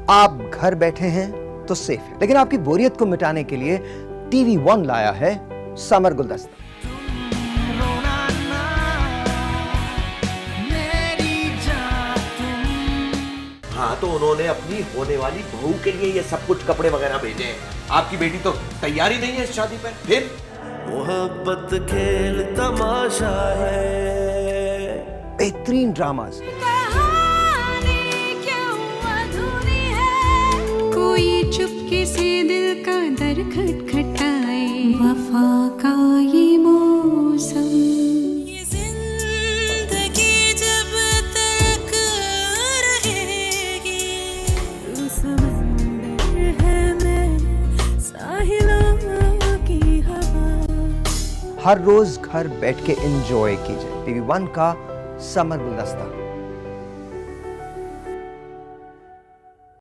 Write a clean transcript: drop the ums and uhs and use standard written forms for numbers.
आप घर बैठे हैं तो सेफ है, लेकिन आपकी बोरियत को मिटाने के लिए टीवी वन लाया है समर गुलदस्ता। हाँ, तो उन्होंने अपनी होने वाली बहू के लिए ये सब कुछ कपड़े वगैरह भेजे हैं। आपकी बेटी तो तैयार ही नहीं है इस शादी पर। फिर मोहब्बत खेल तमाशा है, बेहतरीन ड्रामास, कोई चुपके से दिल का दर खटखटाए, वफा का ये मौसम, ये जिंदगी जब तक रहेगी, तू समंदर है मैं साहिलों की हवा। हर रोज घर बैठ के एंजॉय कीजिए टीवी वन का समर गुलदस्ता।